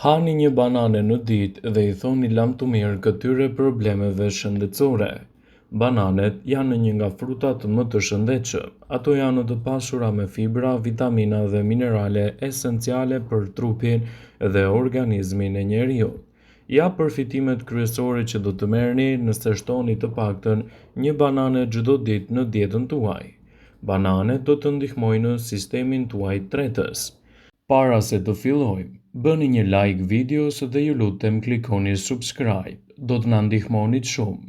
Hani një banane në ditë dhe i thoni lam të mirë këtyre problemeve shëndetësore. Bananet janë një nga frutat më të shëndetshëm. Ato janë të pasura me fibra, vitamina dhe minerale esenciale për trupin dhe organizmin e njeriut. Ja përfitimet kryesore që do të merrni nëse shtoni të paktën një banane çdo ditë në dietën tuaj. Bananet do të ndihmojnë sistemin tuaj tretës. Para se të fillojmë, bëni një like videos dhe ju lutem klikoni subscribe, do të na ndihmonit shumë.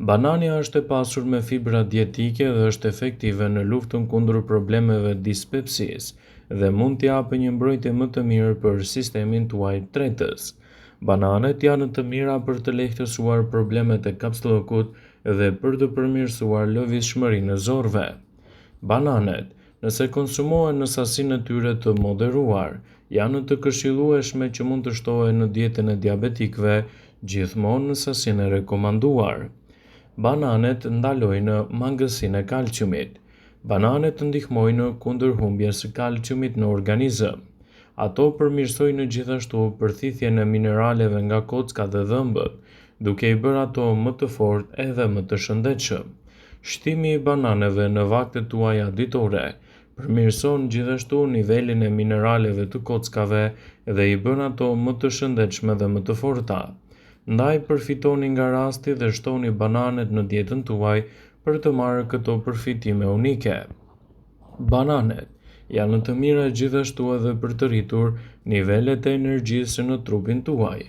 Banania është e pasur me fibra dietike dhe është efektive në luftën kundër problemeve dispepsisë dhe mund t'i japë një mbrojtje më të mirë për sistemin tuaj tretës. Bananet janë të mira për të lehtësuar problemet e kapslokut dhe për të përmirësuar lëvizshmërinë e zorëve. Bananet, nëse konsumohen në sasinë e tyre të moderuar, janë të këshillueshme që mund të shtohen në dietën e diabetikëve, gjithmonë në sasinë e rekomanduar. Bananet ndalojnë mangësinë e kalciumit. Bananet ndihmojnë kundër humbjes së kalciumit në organizëm. Ato përmirësojnë gjithashtu përthithjen e mineraleve nga kocka dhe dhëmbët, duke i bërë ato më të fortë edhe më të shëndetshëm. Shtimi i bananeve në vaktet tuaja ditore përmirëson gjithashtu nivelin e mineraleve të kockave dhe i bën ato më të shëndetshme dhe më të forta. Ndaj përfitoni nga rasti dhe shtoni bananet në dietën tuaj për të marrë këto përfitime unike. Bananet janë të mira gjithashtu edhe për të rritur nivelet e energjisë në trupin tuaj.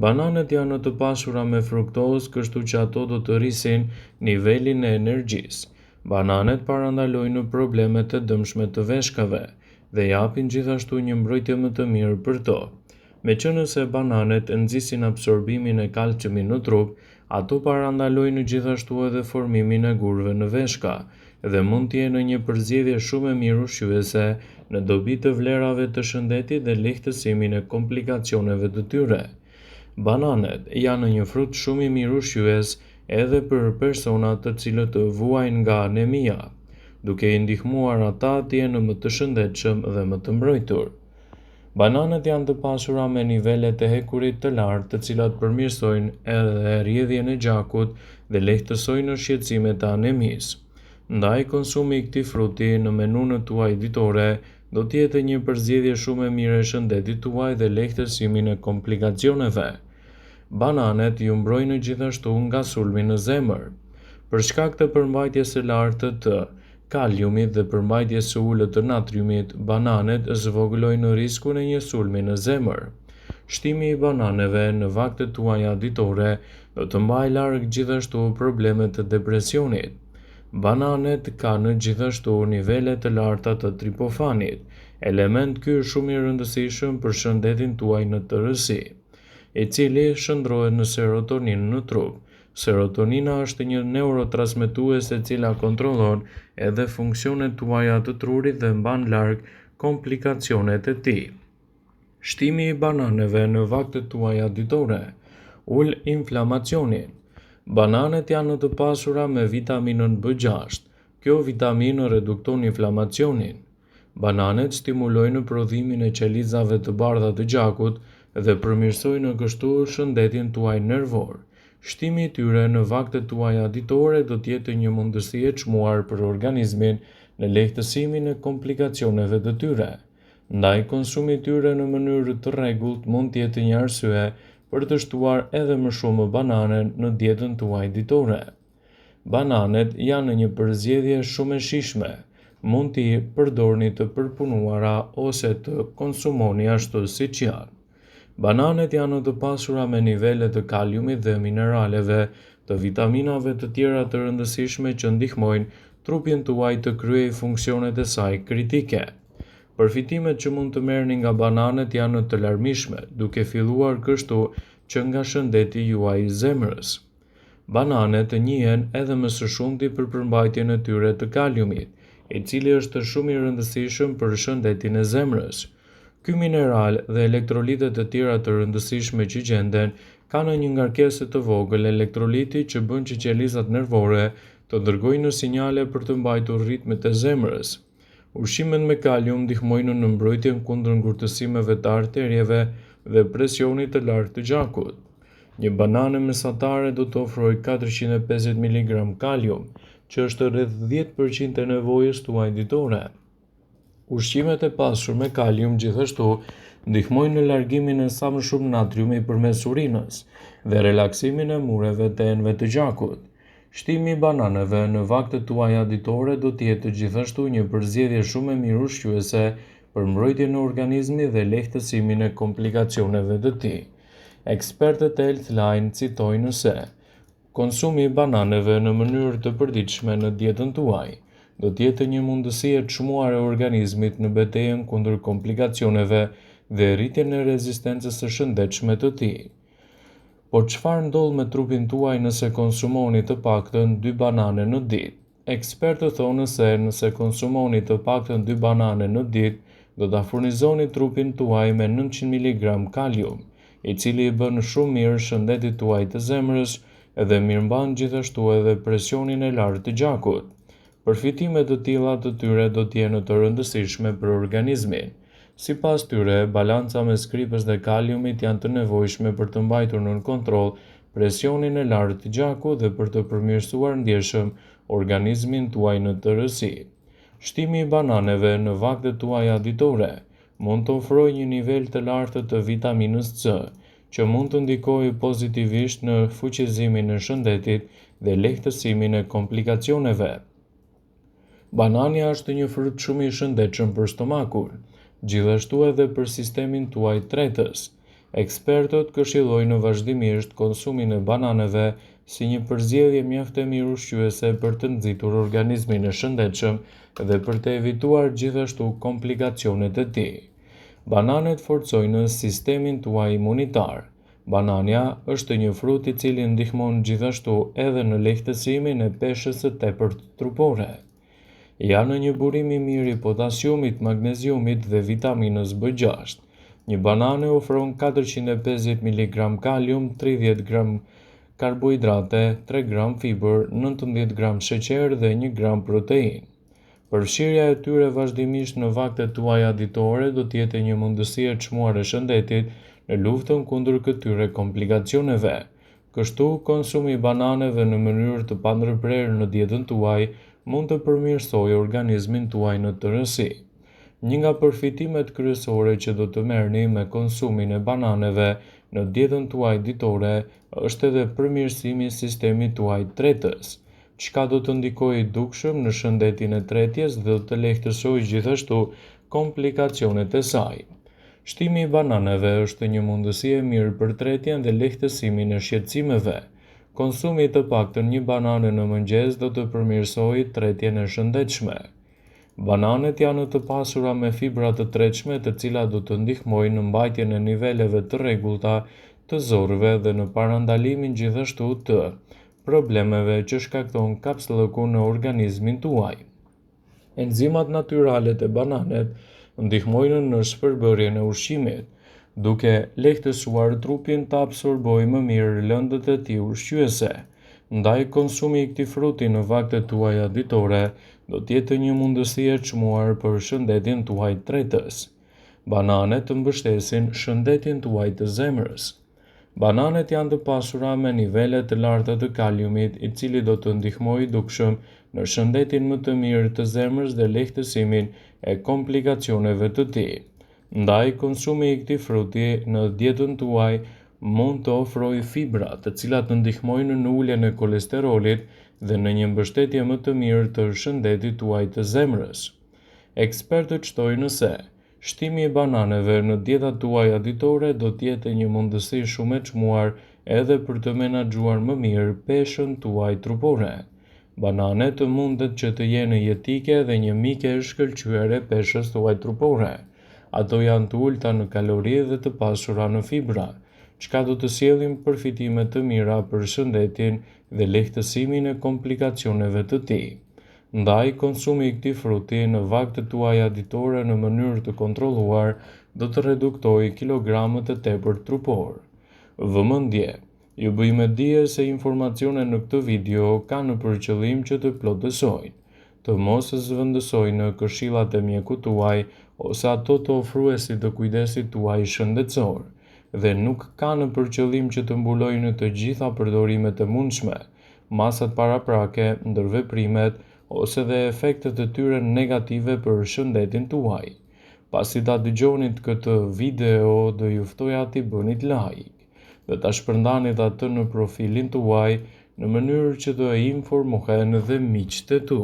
Bananet janë të pasura me fruktozë, kështu që ato do të rrisin nivelin e energjisë. Bananet parandalojnë problemet e dëmshme të veshkave dhe japin gjithashtu një mbrojtje më të mirë për to. Meqenëse bananet nxisin absorbimin e kalciumit në trup, ato parandalojnë gjithashtu edhe formimin e gurëve në veshka dhe mund të jenë një përzgjedhje shumë e mirë ushqyese në dobi të vlerave të shëndetit dhe lehtësimin e komplikacioneve të tyre. Bananet janë një frut shumë i mirë ushqyes edhe për persona të cilët vuajnë nga anemia, duke i ndihmuar ata të jenë më të shëndetshëm dhe më të mbrojtur. Bananet janë të pasura me nivelet e hekurit të lartë, të cilat përmirësojnë edhe rrjedhjen e gjakut dhe lehtësojnë shqetësimet e anemisë. Ndaj konsumi i këtij fruti në menunën tuaj ditore do të jetë një përzgjedhje shumë e mirë e shëndetit tuaj dhe lehtësimin e komplikacioneve. Bananet ju mbrojnë gjithashtu nga sulmi në zemër. Për shkak të përmbajtjes së lartë të kaliumit dhe përmbajtjes së ulët të natriumit, bananet zvogëlojnë riskun e një sulmi në zemër. Shtimi i bananeve në vaktet tuaja ditore do të mbajë larg gjithashtu problemet të depresionit. Bananet kanë gjithashtu nivele të larta të tripofanit, element ky shumë i rëndësishëm për shëndetin tuaj në tërësi, i cili shndrohet në serotoninë në trup. Serotonina është një neurotransmetues e cila kontrollon edhe funksionet tuaja të trurit dhe mban larg komplikacionet e tij. Shtimi i bananeve në vaktet tuaja ditore ul inflamacionin. Bananet janë të pasura me vitaminën B6. Kjo vitaminë redukton inflamacionin. Bananet stimulojnë prodhimin e qelizave të bardha të gjakut dhe përmirësojnë kështu shëndetin tuaj nervor. Shtimi i tyre në vaktet tuaja ditore do të jetë një mundësi e çmuar për organizmin në lehtësimin e komplikacioneve të tyre. Ndaj konsumi i tyre në mënyrë të rregullt mund të jetë një arsye për të shtuar edhe më shumë banane në dietën tuaj ditore. Bananet janë një përzgjedhje shumë e shijshme. Mund t'i përdorni të përpunuara ose të konsumoni ashtu siç janë. Bananet janë të pasura me nivele të kaliumit dhe mineraleve, të vitaminave të tjera të rëndësishme që ndihmojnë trupin tuaj të kryejë funksionet e saj kritike. Përfitimet që mund të merrni nga bananet janë të larmishme, duke filluar kështu që nga shëndeti juaj i zemrës. Bananet njihen edhe më së shumti për përmbajtjen e tyre të kaliumit, i cili është shumë i rëndësishëm për shëndetin e zemrës. Ky mineral dhe elektrolitet e tjera të rëndësishme që gjenden kanë një ngarkesë të vogël elektroliti që bën që qelizat nervore të dërgojnë sinjale për të mbajtur ritmet e zemrës. Ushqimet me kalium ndihmojnë në mbrojtjen kundër ngurtësimeve të arterieve dhe presionit të lartë të gjakut. Një banane mesatare do të ofrojë 450 mg kalium, që është rreth 10% e nevojës tuaj ditore. Ushqimet e pasur me kalium gjithashtu ndihmojnë në largimin e sa më shumë natriumi përmes urinës dhe relaksimin e mureve të enëve të gjakut. Shtimi i bananeve në vaktet tuaja ditore do të jetë gjithashtu një përzgjedhje shumë e mirë ushqyese për mbrojtjen e organizmit dhe lehtësimin e komplikacioneve të tij. Ekspertët e Healthline citojnë se konsumi i bananeve në mënyrë të përditshme në dietën tuaj do të jetë një mundësi e çmuar e organizmit në betejën kundër komplikacioneve dhe rritjen e rezistencës së shëndetshme të tij. Por çfarë ndodh me trupin tuaj nëse konsumoni të paktën 2 banane në ditë? Ekspertët thonë se nëse konsumoni të paktën 2 banane në ditë, do ta furnizoni trupin tuaj me 900 mg kalium, i cili i bën shumë mirë shëndetit tuaj të zemrës dhe mirëmban gjithashtu edhe presionin e lartë të gjakut. Përfitimet të tilla të tyre do të jenë të rëndësishme për organizmin. Sipas tyre, balanca mes kripës dhe kaliumit janë të nevojshme për të mbajtur nën kontroll presionin e lartë të gjakut dhe për të përmirësuar ndjeshëm organizmin tuaj në tërësi. Shtimi i bananeve në vaktet tuaja ditore mund të ofrojë një nivel të lartë të vitaminës C, që mund të ndikojë pozitivisht në fuqizimin e shëndetit dhe lehtësimin e komplikacioneve. Banania është një frut shumë i shëndetshëm për stomakun, gjithashtu edhe për sistemin tuaj tretës. Ekspertët këshillojnë vazhdimisht konsumin e bananeve si një përzgjedhje mjaft e mirë ushqyese për të nxitur organizmin e shëndetshëm dhe për të evituar gjithashtu komplikacionet e tij. Bananet forcojnë sistemin tuaj imunitar. Banania është një frut i cili ndihmon gjithashtu edhe në lehtësimin e peshës së tepërt trupore. Janë një burim i mirë i potasiumit, magneziumit dhe vitaminës B6. Një banane ofron 450 mg kalium, 30 g karbohidrate, 3 g fibër, 19 g sheqer dhe 1 g proteinë. Përfshirja e tyre vazhdimisht në vaktet tuaja ditore do të jetë një mundësi e çmuar e shëndetit në luftën kundër këtyre komplikacioneve. Kështu, konsumi i bananeve në mënyrë të pandërprerë në dietën tuaj mund të përmirësojë organizmin tuaj në tërësi. Një nga përfitimet kryesore që do të merrni me konsumin e bananeve në dietën tuaj ditore është edhe përmirësimi i sistemit tuaj tretës, çka do të ndikojë dukshëm në shëndetin e tretjes dhe do të lehtësojë gjithashtu komplikacionet e saj. Shtimi i bananeve është një mundësi e mirë për tretjen dhe lehtësimin e shqetësimeve. Konsumi të paktën një banane në mëngjes do të përmirësojë tretjen e shëndetshme. Bananet janë të pasura me fibra të tretshme, të cilat do të ndihmojnë në mbajtjen e niveleve të rregullta të zorëve dhe në parandalimin gjithashtu të problemeve që shkakton kapsllëku në organizmin tuaj. Enzimat natyrale të bananet ndihmojnë në shpërbërjen e ushqimit, duke lehtësuar trupin të absorbojë më mirë lëndët e tij ushqyese. Ndaj konsumi i këtij fruti në vaktet tuaja ditore do të jetë një mundësi e çmuar për shëndetin tuaj tretës. Bananet të mbështesin shëndetin tuaj të zemrës. Bananet janë të pasura me nivele të larta të kaliumit, i cili do të ndihmojë dukshëm në shëndetin më të mirë të zemrës dhe lehtësimin e komplikacioneve të tij. Ndaj, konsumi i këtij fruti në dietën tuaj mund të ofrojë fibra, të cilat ndihmojnë në uljen e kolesterolit dhe në një mbështetje më të mirë të shëndetit tuaj të zemrës. Ekspertët shtojnë se shtimi i bananeve në dietat tuaja ditore do të jetë një mundësi shumë e çmuar edhe për të menaxhuar më mirë peshën tuaj trupore. Bananet mundet që të jenë jetike dhe një mike e shkëlqyer e peshës tuaj trupore. Ato janë të ulta në kalori dhe të pasura në fibra, çka do të sjellin përfitime të mira për shëndetin dhe lehtësimin e komplikacioneve të tij. Ndaj, konsumi i këtij fruti në vaktet tuaja ditore në mënyrë të kontrolluar do të reduktojë kilogramët e tepërt trupor. Vëmendje: ju bëjmë dije se informacionet në këtë video kanë për qëllim që të plotësojnë. të mos zëvendësojnë në këshillat e mjekut tuaj ose ato të ofruesit të kujdesit tuaj shëndetësor, dhe nuk kanë për qëllim që të mbulojnë të gjitha përdorimet e mundshme, masat paraprake, ndërveprimet ose dhe efektet e tyre negative për shëndetin tuaj. Pasi ta dëgjonit këtë video, do ju ftoja t'i bënit like dhe ta shpërndanit atë në profilin tuaj në mënyrë që të informohen dhe miqtë e tu.